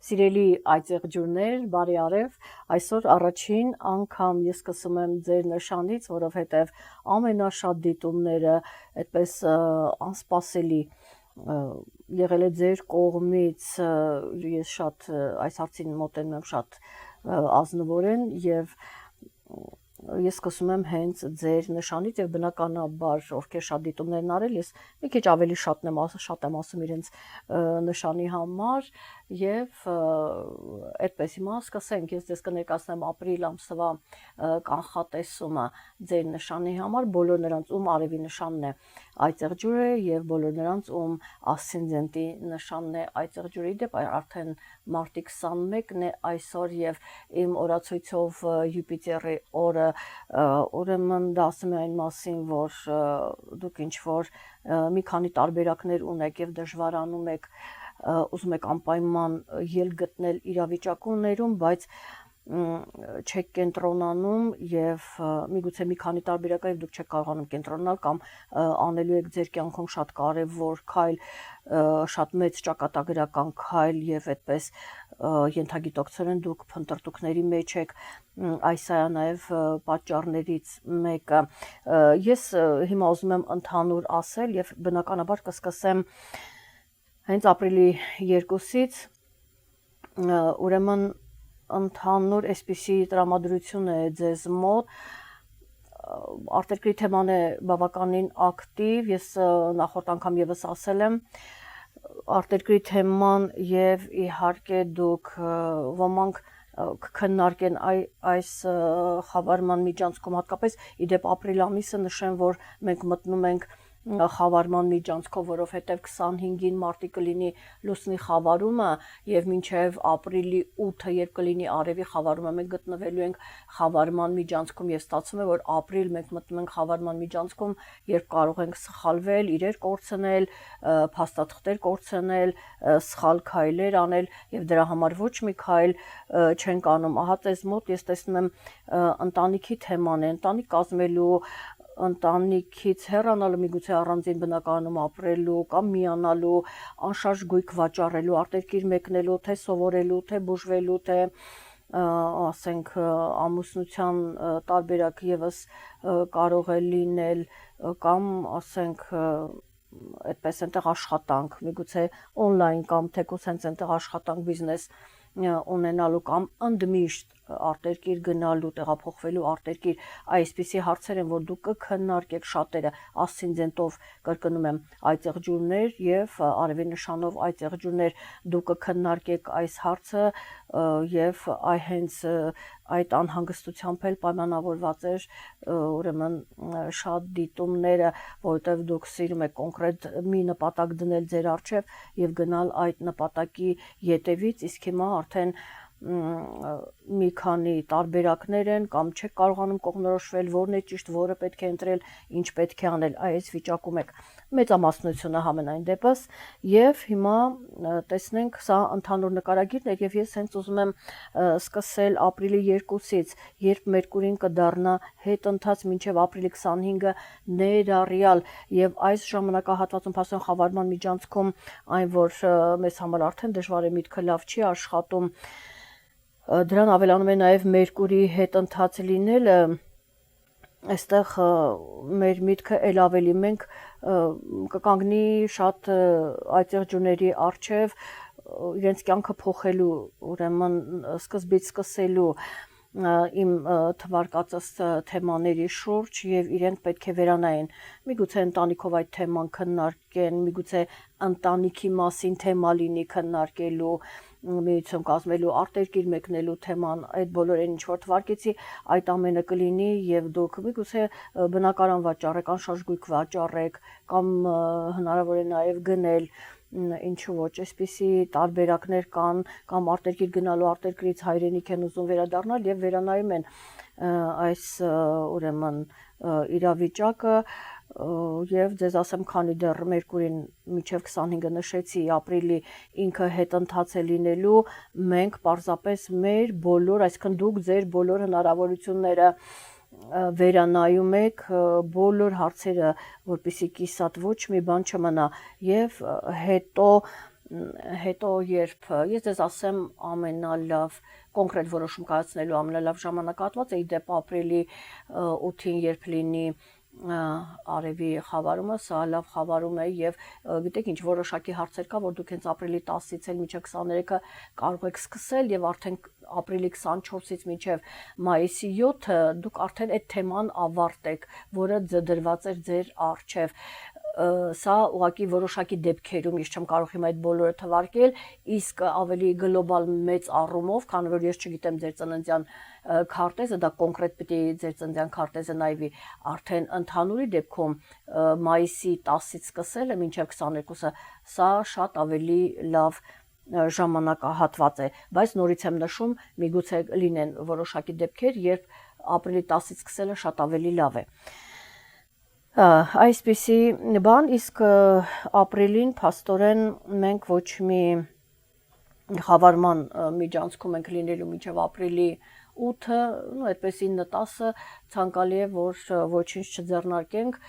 Սիրելի այծեղ ջուրներ, բարի արև, այսօր առաջին անգամ ես սկսում եմ ձեր նշանից, որովհետև ամենաշատ դիտումները այդպես անսպասելի եղել է ձեր կողմից, ես շատ այս հարցին մոտենում եմ շատ ազնվորեն եւ ես սկսում եմ հենց ձեր նշանից եւ բնականաբար ովքեր շատ դիտումներ են արել, ես մի քիչ ավելի շատ եմ ասում իրենց նշանի համար եւ այդպես հիմա սկսենք, ես ձեզ կներկայացնեմ ապրիլ ամսվա կանխատեսումը ձեր նշանի համար, բոլոր նրանց ում արևի նշանն է այծեղ ջուրը եւ բոլոր նրանց ում ասցենդենտի նշանն է այծեղ ջուրը, դեպ արդեն մարտի 21-ն է այսօր եւ իմ օրացույցով Յուպիտերի օրը ուրեմն դա ասում է այն մասին, որ դուք ինչ որ մի քանի տարբերակներ ունեք եւ դժվարանում եք ուզում եք անպայման ելք գտնել իրավիճակներում, բայց չեք կենտրոնանում եւ միգուցե մի քանի տարբերակով դուք չեք կարողանում կենտրոնալ կամ անելու եք ձեր կյանքում շատ կարեւոր քայլ, շատ մեծ ճակատագրական քայլ եւ այդպես ենթագիտակցորեն դուք փնտրտուքների մեջ եք, այս է նաեւ պատճառներից մեկը։ Ես հիմա ուզում եմ ընդհանուր ասել եւ բնականաբար կսկսեմ հենց ապրիլի 2-ից, ուրեմն ընդհանուր այսպիսի տրամադրություն է ձեզ մոտ, արտերկրի թեման է բավականին ակտիվ, ես նախորդ անգամ եւս ասել եմ, արտերկրի թեման եւ իհարկե դուք ոմանք կքննարկեն այս խավարման միջանցքում հատկապես իդեպ ապրիլ ամիսը նշեմ, որ մենք մտնում ենք խավարման միջանցքով, որովհետև 25-ին մարտի կլինի լուսնի խավարումը եւ մինչեւ ապրիլի 8-ը երբ կլինի արևի խավարումը, մենք գտնվելու ենք խավարման միջանցքում եւ ստացվում է, որ ապրիլ մենք մտնում ենք խավարման միջանցքում, երբ կարող ենք սխալվել, իրեր կորցնել, փաստաթղթեր կորցնել, սխալ քայլեր անել եւ դրա համար ոչ մի քայլ չենք անում։ Ահա ձեզ մոտ ես տեսնում եմ ընտանիքի թեման է, ընտանիք կազմելու, ընտանիքից հեռանալու, միգուցե առանձին բնակարանում ապրելու կամ միանալու, անշարժ գույք վաճառելու, արտերկիր մեկնելու, թե սովորելու, թե բուժվելու, թե ասենք ամուսնության տարբերակ եւս կարող է լինել կամ ասենք այդպես այնտեղ աշխատանք, միգուցե on-line կամ թեկուզ հենց այնտեղ աշխատանք, բիզնես ունենալու կամ ընդմիշտ արտերկիր գնալու, տեղափոխվելու արտերկիր, այսպիսի հարցեր են, որ դուք կքննարկեք շատերը ասցենդենտով, կրկնում եմ, այծեղ ջուրներ եւ արևի նշանով այծեղ ջուրներ, դուք կքննարկեք այս հարցը եւ հենց այդ անհանգստությամբ էլ պայմանավորված էր ուրեմն շատ դիտումները, որովհետեւ դուք սիրում եք կոնկրետ մի նպատակ դնել ձեր առջև եւ գնալ այդ նպատակի ետևից, իսկ հիմա արդեն մի քանի տարբերակներ են կամ չեք կարողանում կողմնորոշվել, որն է ճիշտ, որը պետք է ընտրել, ինչ պետք է անել, այս վիճակում եք մեծամասնությունը համենայն դեպս եւ հիմա տեսնենք սա ընդհանուր նկարագիրն է եւ ես հենց ուզում եմ սկսել ապրիլի 2-ից, երբ Մերկուրին կդառնա հետընթաց մինչեւ ապրիլի 25-ը ներառյալ եւ այս ժամանակահատվածում փաստորեն խավարման միջանցքում այն որ մեզ համար արդեն դժվար է միտքը լավ չի աշխատում դրան ավելանում է նաև Մերկուրի հետընթաց լինելը, այստեղ մեր միտքը էլ ավելի մենք կկանգնի շատ այծեղ ջուրների առջև իրենց կյանքը փոխելու, ուրեմն սկզբից սկսելու իմ թվարկածս թեմաների շուրջ եւ իրենք պետք է վերանային, միգուցե ընտանիքով այդ թեման քննարկեն, միգուցե ընտանիքի մասին թեմա լինի քննարկելու, միություն կազմելու, արտերկիր մեկնելու թեման, այդ բոլորին ինչ որ թվարկեցի, այդ ամենը կլինի եւ դուք միգուցե բնակարան վաճառեք, անշարժ գույք վաճառեք կամ հնարավոր է նաեւ գնել ինչու ոչ, այսպիսի տարբերակներ կան կամ արտերկիր գնալու արտերկրից հայրենիք են ուզում վերադառնալ եւ վերանայում են այս ուրեմն իրավիճակը եւ ձեզ ասեմ, քանի դեռ Մերկուրին մինչեւ 25-ը նշեցի ապրիլի ինքը հետընթաց է լինելու, մենք պարզապես մեր բոլոր, այսինքն դուք ձեր բոլոր հնարավորությունները վերանայում եք բոլոր հարցերը, որպեսզի կիսատ ոչ մի բան չմնա եւ հետո հետո երբ ես ձեզ ասեմ ամենալավ կոնկրետ որոշում կայացնելու ամենալավ ժամանակահատվածը ի դեպ ապրիլի 8-ին երբ լինի արևի խավարումը, սա լավ խավարում է եւ գիտեք ինչ որոշակի հարցեր կա, որ դուք հենց ապրիլի 10-ից էլ մինչեւ 23-ը կարող եք սկսել եւ արդեն ապրիլի 24-ից մինչեւ մայիսի 7-ը դուք արդեն այդ թեման ավարտեք, որը դրված էր ձեր առջև սա ուղղակի որոշակի դեպքերում ես չեմ կարող հիմա այդ բոլորը թվարկել, իսկ ավելի գլոբալ մեծ առումով, քանի որ ես չգիտեմ ձեր ծննդյան քարտեզը, դա կոնկրետ պիտի ձեր ծննդյան քարտեզը նայվի, արդեն ընդհանուրի դեպքում մայիսի 10-ից սկսելը մինչև 22-ը, սա շատ ավելի լավ ժամանակահատված է, բայց նորից եմ նշում, միգուցե լինեն որոշակի դեպքեր, երբ ապրիլի 10-ից սկսելը շատ ավելի լավ է։ Այսպիսի բան, իսկ ապրիլին փաստորեն մենք ոչ մի խավարման միջանցքում ենք լինելու մինչև ապրիլի 8-ը, այդպես 9-10-ը ցանկալի է, որ ոչինչ չձեռնարկենք,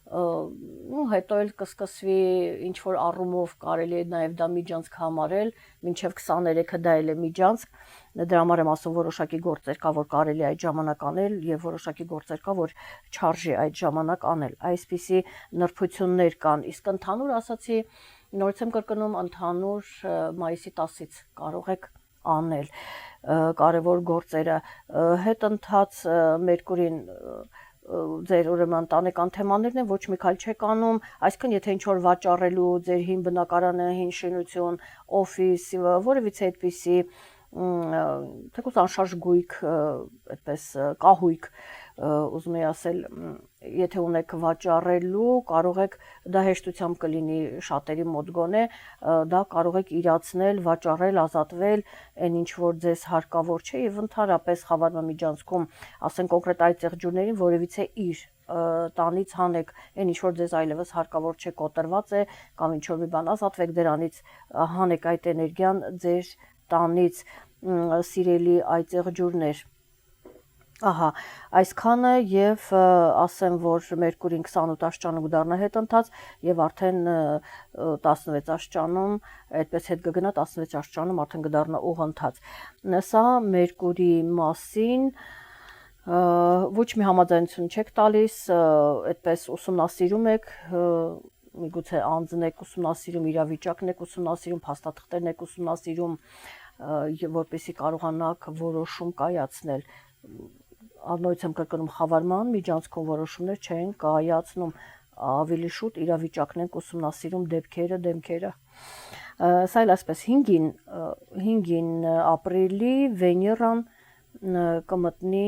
հետո էլ կսկսվի ինչ-որ առումով կարելի է նաև դա միջանցք համարել, մինչև 23-ը դա էլ է միջանցք, դրա համար եմ ասում որոշակի գործեր կա, որ կարելի է այդ ժամանակ անել եւ որոշակի գործեր կա, որ չարժի այդ ժամանակ անել, այսպիսի նրբություններ կան, իսկ ընդհանուր ասացի, նորից եմ կրկնում, ընդհանուր մայիսի 10-ից կարող եք անել կարևոր գործերը, հետընթաց Մերկուրին ձեր ուրեմն ընտանեկան թեմաներն են, ոչ մի քայլ չեք անում, այսինքն եթե ինչ-որ վաճառելու ձեր հին բնակարանը, հին շինություն, օֆիս, որևիցե այդպիսի թեկուզ անշարժ գույք, այդպես կահույք, ուզում եի ասել, եթե ունեք վաճառելու, կարող եք դա հեշտությամբ կլինի շատերի մոտ գոնե, դա կարող եք իրացնել, վաճառել, ազատվել, այն ինչ որ ձեզ հարկավոր չէ եւ ընդհանրապես խավարման միջանցքում, ասեն կոնկրետ այդ ծեղջուրներին որևիցե իր տանից հանեք, այն ինչ որ ձեզ այլևս հարկավոր չէ, կոտրված է, կամ ինչ որ մի բան ազատվեք դրանից, հանեք այդ էներգիան ձեր տանից, սիրելի այդ ծեղջուրներ։ Ահա, այսքանը եւ ասեմ, որ Մերկուրին 28 աստիճանում կդառնա հետընթաց եւ արդեն 16 աստիճանում, այդպես հետ կգնա 16 աստիճանում արդեն կդառնա ուղընթաց։ Սա Մերկուրի մասին ոչ մի համաձայնություն չեք տալիս, այդպես ուսումնասիրում եք, միգուցե անձն եք ուսումնասիրում, իրավիճակն եք ուսումնասիրում, փաստաթղթերն եք ուսումնասիրում, որպեսզի կարողանաք որոշում կայացնել։ Նորից եմ կրկնում, խավարման միջանցքում որոշումներ չեն կայացնում, ավելի շուտ իրավիճակն ենք ուսումնասիրում, դեմքերը։ Սա էլ այսպես 5-ին ապրիլի Վեներան կմտնի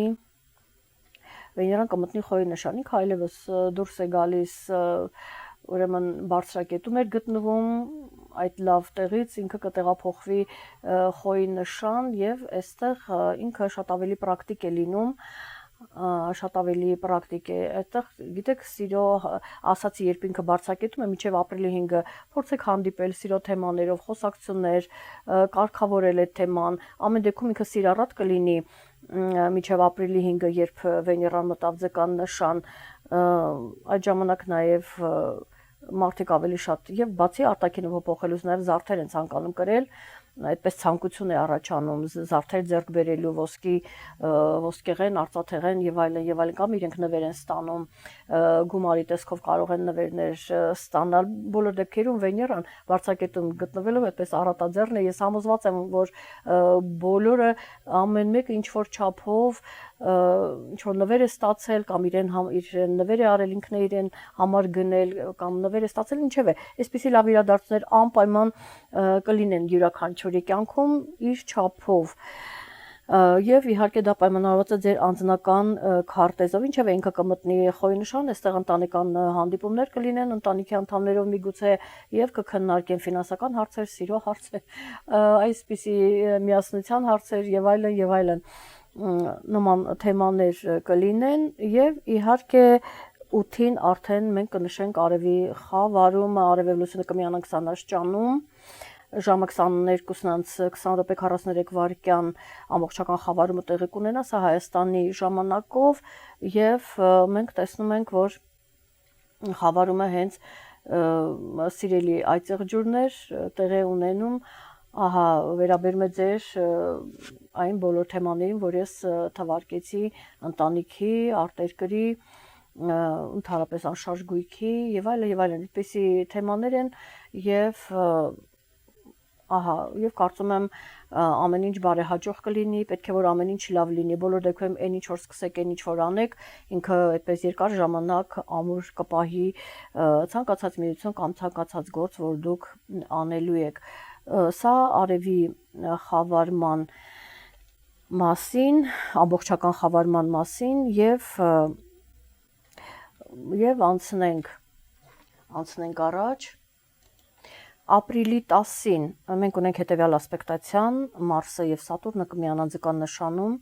խոյի նշան, ինքը այլևս դուրս է գալիս, ուրեմն բարձրակետում էր գտնվում այդ լավ տեղից, ինքը կտեղափոխվի խոյի նշան եւ այստեղ ինքը շատ ավելի պրակտիկ է լինում, շատ ավելի պրակտիկ է, այդտեղ գիտեք սիրո ասացի երբ ինքը բարձրակետում է մինչև ապրիլի 5-ը փորձեք հանդիպել սիրո թեմաներով, խոսակցություններ, կարգավորել այդ թեման, ամեն դեպքում ինքը սիրառատ կլինի մինչև ապրիլի 5-ը, երբ Վեներան մտավ ձկան նշան, այդ ժամանակ նաեւ մարդիկ ավելի շատ եւ բացի արտաքինը փոփոխելուց նաեւ զարդեր են ցանկանում կրել, այդպես ցանկություն է առաջանում զարդեր ձեռք բերելու ոսկեղեն, արծաթեղեն եւ այլն կամ իրենք նվեր են ստանում, գումարի տեսքով կարող են նվերներ ստանալ, բոլոր դեպքերում Վեներան բարձրակետում գտնվելով այդպես առատաձեռն է, ես համոզված եմ, որ բոլորը ամեն մեկը ինչ որ չափով ինչ որ նվեր է ստացել կամ իր նվեր է արել ինքն է իրեն համար գնել կամ նվեր է ստացել ինչև է այսպիսի լավ իրադարձություններ անպայման կլինեն յուրաքանչյուրի կյանքում իր չափով եւ իհարկե դա պայմանավորված է ձեր անձնական քարտեզով ինչև է ինքը կմտնի խոյի նշան այստեղ ընտանեկան հանդիպումներ կլինեն ընտանիքի անդամներով միգուցե եւ կքննարկեն ֆինանսական հարցեր, սիրո հարցեր, այսպիսի միասնության հարցեր եւ այլն նման թեմաներ կլինեն եւ իհարկե 8-ին արդեն մենք կնշենք արևի խավարումը, արևև լուսինը կմիանան 20 աստիճանում, ժամը 22:20 րոպե 43 վայրկյան ամբողջական խավարումը տեղի կունենա, սա Հայաստանի ժամանակով եւ մենք տեսնում ենք, որ խավարումը հենց սիրելի այծեղջուրներ տեղի ունենում, ահա վերաբերում է ձեր այն բոլոր թեմաներին, որ ես թվարկեցի ընտանիքի, արտերկրի, ընդհանրապես անշարժ գույքի եւ այլն, այդպիսի թեմաներ են եւ ահա եւ կարծում եմ ամեն ինչ բարեհաջող կլինի, պետք է որ ամեն ինչ լավ լինի, բոլոր դեպքերում այն ինչ որ սկսեք, այն ինչ որ անեք, ինքը այդպես երկար ժամանակ ամուր կպահի ցանկացած միություն կամ ցանկացած գործ, որ դուք անելու եք։ Սա արևի խավարման մասին, ամբողջական խավարման մասին եւ անցնենք առաջ։ Ապրիլի 10-ին մենք ունենք հետևյալ ասպեկտացիան, Մարսը եւ Սատուրնը կմիանան ձկան նշանում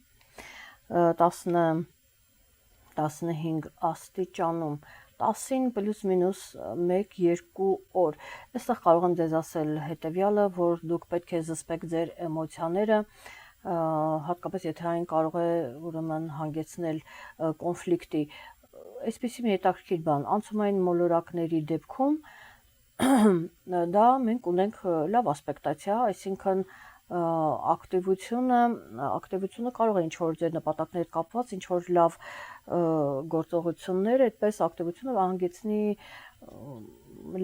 15 աստիճանում, 10-ին պլյուս մինուս 1-2 օր։ Այստեղ կարող եմ ձեզ ասել հետևյալը, որ դուք պետք է զսպեք ձեր էմոցիաները, հատկապես եթե այն կարող է ուրեմն հանգեցնել կոնֆլիկտի։ Այսպիսի մի հետաքրքիր բան, անցումային մոլորակների դեպքում դա մենք ունենք լավ ասպեկտացիա, այսինքն ակտիվությունը կարող է ինչ-որ ձեր նպատակների կապված, ինչ-որ լավ գործողություններ, այդպես ակտիվությունը հանգեցնի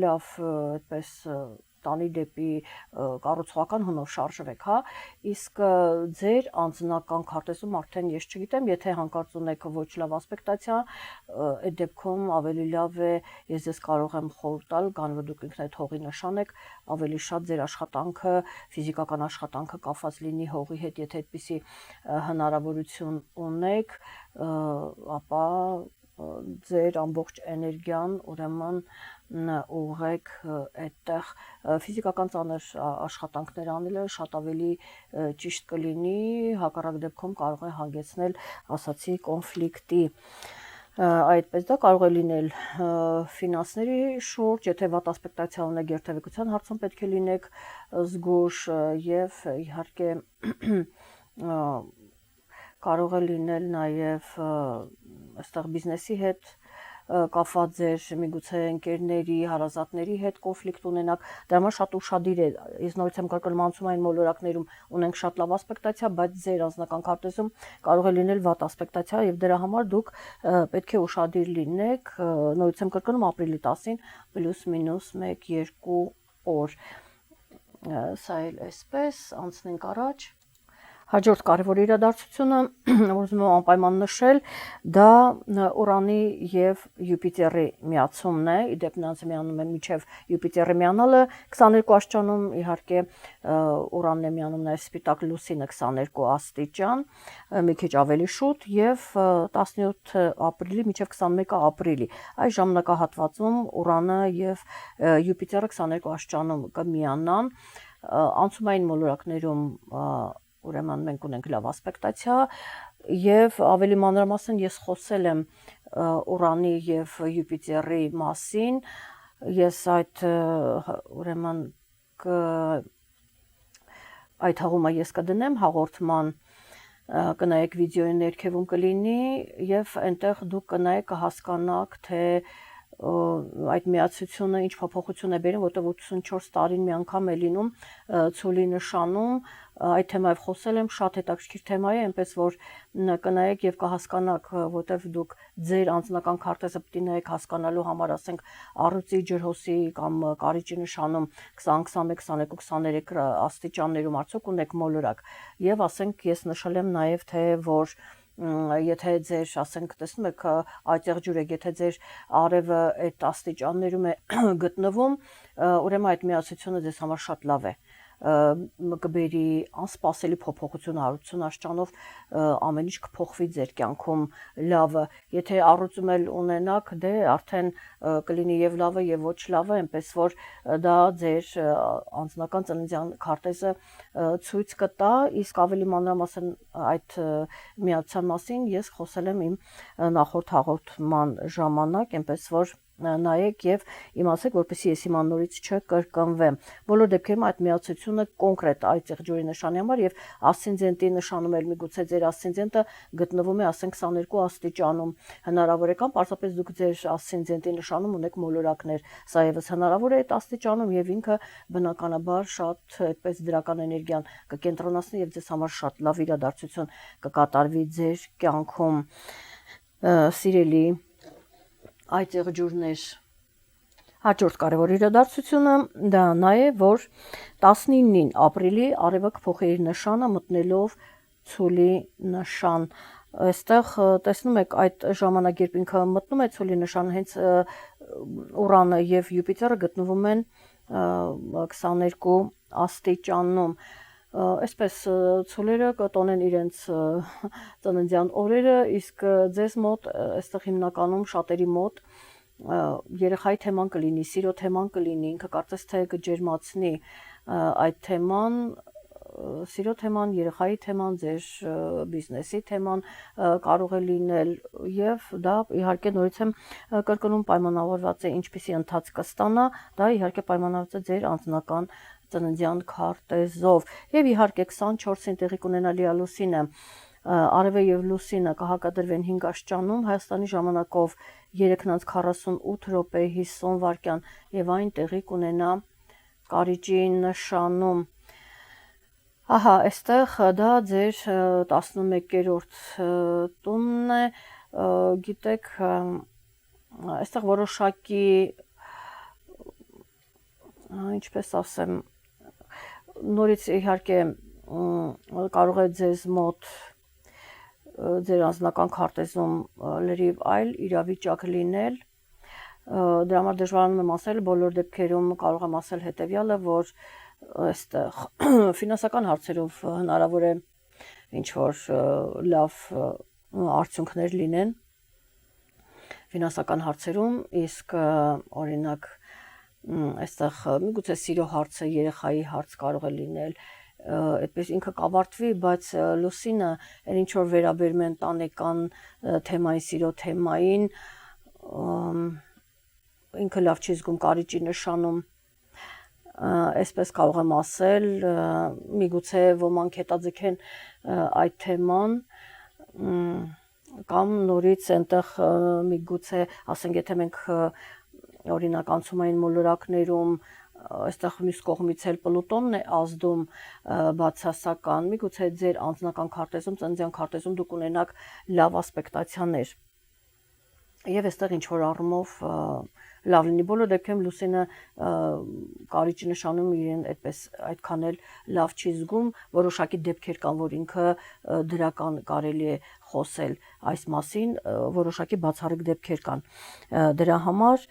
լավ այդպես տանի դեպի կառուցողական հնով շարժվեք, հա, իսկ ձեր անձնական քարտեզում արդեն ես չգիտեմ, եթե հանկարծ ունեք ոչ լավ ասպեկտացիա, այդ դեպքում ավելի լավ է, ես ձեզ կարող եմ խորհուրդ տալ, քանի որ դուք ինքնդ հողի նշան եք, ավելի շատ ձեր աշխատանքը, ֆիզիկական աշխատանքը կապված լինի հողի հետ, եթե այդպիսի հնարավորություն ունեք, ապա ձեր ամբողջ էներգիան ուրեմն ուղղեք այդտեղ ֆիզիկական ծանր աշխատանքներ անելը շատ ավելի ճիշտ կլինի, հակառակ դեպքում կարող է հանգեցնել, ասացի, կոնֆլիկտի։ Այդպես դա կարող է լինել ֆինանսների շուրջ, եթե վատ ասպեկտացիա ունեք, երթևեկության հարցում պետք է լինեք զգույշ եւ իհարկե կարող է լինել նաև այստեղ բիզնեսի հետ կապված ձեր միգուցե ընկերների, հարազատների հետ կոնֆլիկտ ունենաք, դա համար շատ ուշադիր է, ես նորից եմ կրկնում անցումային մոլորակներում ունենք շատ լավ ասպեկտացիա, բայց ձեր անձնական քարտեզում կարող է լինել վատ ասպեկտացիա եւ դրա համար դուք պետք է ուշադիր լինեք, նորից եմ կրկնում ապրիլի 10-ին պլյուս մինուս 1-2 օր, սա էլ այսպես, անցնենք առաջ։ Հաջորդ կարևոր իրադարձությունը, որ ուզում եմ անպայման նշել, դա Ուրանի եւ Յուպիտերի միացումն է, իդեպ նրանց միանում է միջև Յուպիտերի միանալը 22 աստիճանում, իհարկե Ուրանն է միանում նաեւ սպիտակ լուսինը 22 աստիճան, մի քիչ ավելի շուտ եւ 17 ապրիլի միջև 21 ապրիլի։ Այս ժամանակահատվածում Ուրանը եւ Յուպիտերը 22 աստիճանում կմիանան, անցումային մոլորակներում ուրեմն մենք ունենք լավ ասպեկտացիա եւ ավելի մանրամասն ես խոսել եմ Ուրանի եւ Յուպիտերի մասին, ես այդ ուրեմն այդ հաղումը ես կդնեմ հաղորդման կնայեք վիդեոյի ներքևում կլինի եւ այնտեղ դուք կնայեք կհասկանաք թե այդ միացությունը ինչ փոփոխություն է բերում, որտեղ 84 տարին մի անգամ է լինում ցուլի նշանում, այդ թեմայով խոսել եմ, շատ հետաքրքիր թեմա է, այնպես որ կնայեք եւ կհասկանաք, որտեղ դուք ձեր անձնական քարտեզը պետք է նայեք հասկանալու համար, ասենք առյուծի, ջրհոսի կամ կարիճի նշանում 20, 21, 22, 23 աստիճաններում արդյոք ունեք մոլորակ եւ ասենք ես նշել եմ նաեւ թե որ եթե ձեր, ասենք, տեսնում եք այծեղջյուր եք, եթե ձեր արևը այդ աստիճաններում է գտնվում, ուրեմն այդ միացությունը ձեզ համար շատ լավ է, կբերի անսպասելի փոփոխություն, հարություն աստիճանով ամեն ինչ կփոխվի ձեր կյանքում լավը, եթե առույցում էլ ունենաք, դե արդեն կլինի եւ լավը եւ ոչ լավը, այնպես որ դա ձեր անձնական ծննդյան քարտեզը ցույց կտա, իսկ ավելի մանրամասն այդ միացության մասին ես խոսել եմ իմ նախորդ հաղորդման ժամանակ, այնպես որ նայեք եւ իմացեք, որպեսզի ես հիմա նորից չկրկնվեմ։ Բոլոր դեպքերում այդ միացությունը կոնկրետ այծեղ ջուրի նշանի համար եւ ասցենդենտի նշանում էլ միգուցե ձեր ասցենդենտը գտնվում է, ասենք 22 աստիճանում։ Հնարավոր է կամ պարզապես դուք ձեր ասցենդենտի նշանում ունեք մոլորակներ, սա եւս հնարավոր է այդ աստիճանում եւ ինքը բնականաբար շատ այդպես դրական էներգիան կկենտրոնացնի եւ ձեզ համար շատ լավ իրադարձություն կկատարվի ձեր կյանքում։ Սիրելի այծեղ ջուրներ, հաջորդ կարևոր իրադարձությունը դա նա է, որ 19-ին ապրիլի արևը կփոխի իր նշանը մտնելով ցուլի նշան։ Այստեղ տեսնում եք այդ ժամանակ, երբ ինքը մտնում է ցուլի նշան, հենց Ուրանը եւ Յուպիտերը գտնվում են 22 աստիճանում։ Այսպես ցուլերը կտոնեն իրենց ծննդյան օրերը, իսկ ձեզ մոտ այստեղ հիմնականում շատերի մոտ երեխայի թեման կլինի, սիրո թեման կլինի, ինքը կարծես թե կջերմացնի այդ թեման, սիրո թեման, երեխայի թեման, ձեր բիզնեսի թեման կարող է լինել եւ դա իհարկե նորից եմ կրկնում պայմանավորված է ինչպիսի ընթացք կստանա, դա իհարկե պայմանավորված է ձեր անձնական ծննդյան քարտեզով եւ իհարկե 24-ին տեղի կունենա լիալուսինը արևը եւ լուսինը կհակադրվեն 5 աստիճանում Հայաստանի ժամանակով 3:48 րոպե 50 վայրկյան եւ այն տեղի կունենա Կարիճի նշանում։ Ահա, այստեղ դա ձեր 11-րդ տունն է, գիտեք, այստեղ որոշակի ինչպես ասեմ, նորից իհարկե կարող է ձեզ մոտ ձեր անձնական քարտեզում լրիվ այլ իրավիճակ լինել, դրա համար դժվարանում եմ ասել, բոլոր դեպքերում կարող եմ ասել հետևյալը, որ այստեղ ֆինանսական հարցերով հնարավոր է ինչ-որ լավ արդյունքներ լինեն ֆինանսական հարցերում, իսկ օրինակ այստեղ միգուցե սիրո հարցը, երեխայի հարց կարող է լինել, այդպես ինքը կավարտվի, բայց լուսինը այն ինչ որ վերաբերում է ընտանեկան թեմային, սիրո թեմային, ինքը լավ չի զգում Կարիճի նշանում, այսպես կարող եմ ասել, միգուցե ոմանք հետաձգեն այդ թեման, կամ նորից այնտեղ միգուցե, ասենք, եթե մենք օրինակ անցումային մոլորակներում այստեղ մյուս կողմից էլ Պլուտոնն է ազդում բացասական, միգուցե ձեր անձնական քարտեզում, ծննդյան քարտեզում դուք ունենաք լավ ասպեկտացիաներ։ Եվ այստեղ ինչ որ առումով լավ լինի, բոլոր դեպքերում լուսինը Կարիճի նշանում իրեն այդպես այդքան էլ լավ չի զգում, որոշակի դեպքեր կան, որ ինքը դրական կարելի է խոսել այս մասին, որոշակի բացառիկ դեպքեր կան։ Դրա համար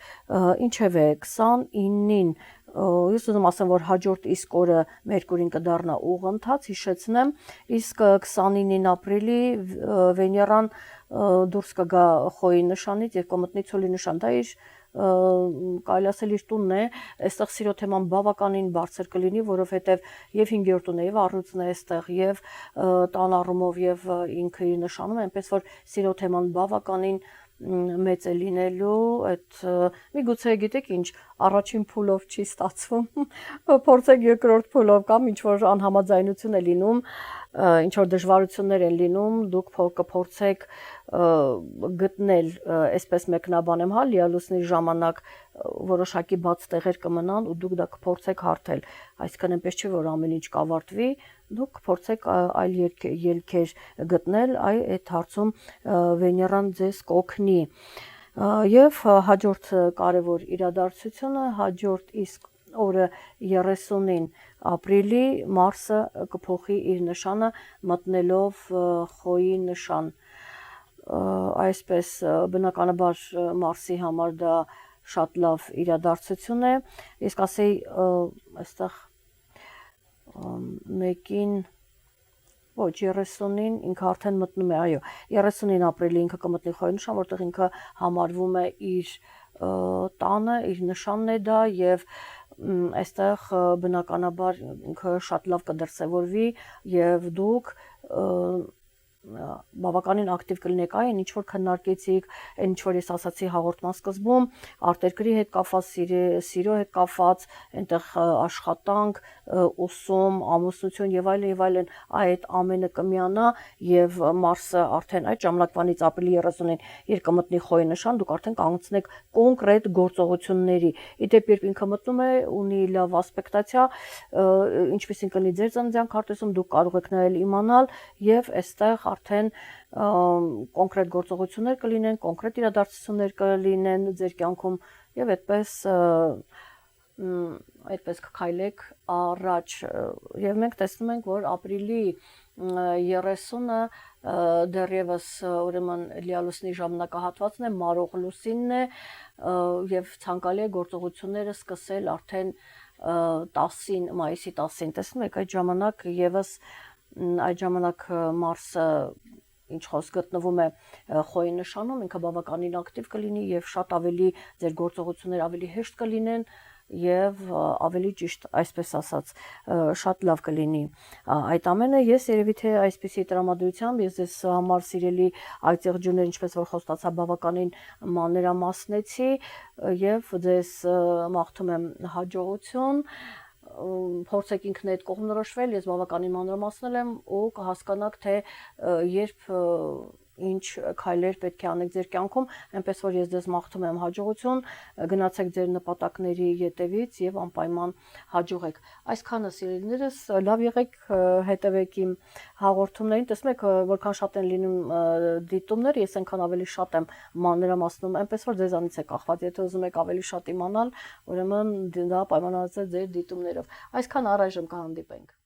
ինչևէ 29-ին ես ուզում ասեմ, որ հաջորդ իսկ օրը Մերկուրին կդառնա ուղընթաց, հիշեցնեմ, իսկ 29-ին ապրիլի Վեներան դուրս կգա Խոյի նշանից եւ կմտնի Ցոլի նշան, դա իր կարելի ասել իր տունն է, այստեղ սիրո թեման բավականին բարձր կլինի, որովհետև եւ 5-րդ տունը եւ առյուծն է այստեղ եւ տան առումով եւ ինքը իր նշանում է, այնպես որ սիրո թեման բավականին մեծ է լինելու, այդ միգուցե գիտեք ինչ, առաջին փուլով չի ստացվում, փորձեք երկրորդ փուլով կամ ինչ որ անհամաձայնություն է լինում, ինչ որ դժվարություններ են լինում, դուք կփորձեք գտնել, այսպես մեկնաբանեմ, հա, լիալուսնի ժամանակ որոշակի բաց տեղեր կմնան ու դուք դա կփորձեք հարթել, այսինքն այնպես չի, որ ամեն ինչ կավարտվի, դուք կփորձեք այլ ելքեր գտնել, այդ հարցում Վեներան ձեզ կօգնի։ Եվ հաջորդ կարևոր իրադարձությունը, հաջորդ իսկ օրը 30-ին ապրիլի Մարսը կփոխի իր նշանը մտնելով Խոյի նշան, այսպես բնականաբար Մարսի համար դա շատ լավ իրադարձություն է, իսկ ասեի այստեղ մեկին ոչ 30-ին ինքը արդեն մտնում է, այո, 30-ին ապրիլի ինքը կմտնի Խոյի նշան, որտեղ ինքը համարվում է իր տանը, իր նշանն է դա եւ այստեղ բնականաբար ինքը շատ լավ կդրսևորվի եւ դուք բավականին ակտիվ կլինեք այն ինչ որ քննարկեցիք, այն ինչ որ ես ասացի հաղորդման սկզբում, արտերկրի հետ կապված, սիրո հետ կապված, այնտեղ աշխատանք, ուսում, ամուսնություն եւ այլն, այդ ամենը կմիանա եւ Մարսը արդեն այդ ժամանակվանից ապրիլի 30-ին իր կմտնի խոյի նշան, դուք արդեն կանգնեցնեք կոնկրետ գործողությունների։ Իդեպ երբ ինքը մտնում է, ունի լավ ասպեկտացիա, ինչպեսին կլինի ձեր ծննդյան քարտեզում, դուք կարող եք նայել իմանալ եւ այստեղ արդեն կոնկրետ գործողություններ կլինեն, կոնկրետ իրադարձություններ կլինեն ձեր կյանքում եւ այդպես կքայլեք առաջ եւ մենք տեսնում ենք, որ ապրիլի 30-ը դեռևս ուրեմն լիալուսնի ժամանակահատվածն է, մարող լուսինն է եւ ցանկալի է գործողությունները սկսել արդեն 10-ին, մայիսի 10-ին, տեսնում եք այդ ժամանակ եւս այդ ժամանակ Մարսը ինչ խոսք գտնվում է խոյի նշանում, ինքը բավականին ակտիվ կլինի եւ շատ ավելի ձեր գործողությունները ավելի հեշտ կլինեն եւ ավելի ճիշտ, այսպես ասած, շատ լավ կլինի այդ ամենը։ Ես երևի թե այսպեսի տրամադրությամբ ես ձեզ համար սիրելի այծեղջուններ, ինչպես որ խոստացա, բավականին մանրամասնեցի եւ ձեզ մաղթում եմ հաջողություն, փորձեք ինքներդ կողմնորոշվել, ես բավականին մանրամասնել եմ ու կհասկանաք թե երբ ինչ քայլեր պետք է անեք ձեր կյանքում, այնպես որ ես ձեզ մաղթում եմ հաջողություն, գնացեք ձեր նպատակների ետևից եւ անպայման հաջողեք։ Այսքանը սիրելիներս, լավ եղեք, հետևեք իմ հաղորդումներին, տեսնում եք որքան շատ են լինում դիտումներ, ես այնքան ավելի շատ եմ մանրամասնում, այնպես որ ձեզանից է կախված, եթե ուզում եք ավելի շատ իմանալ, ուրեմն դա պայմանավորված է ձեր դիտումներով։ Այսքան առայժմ կհանդիպենք։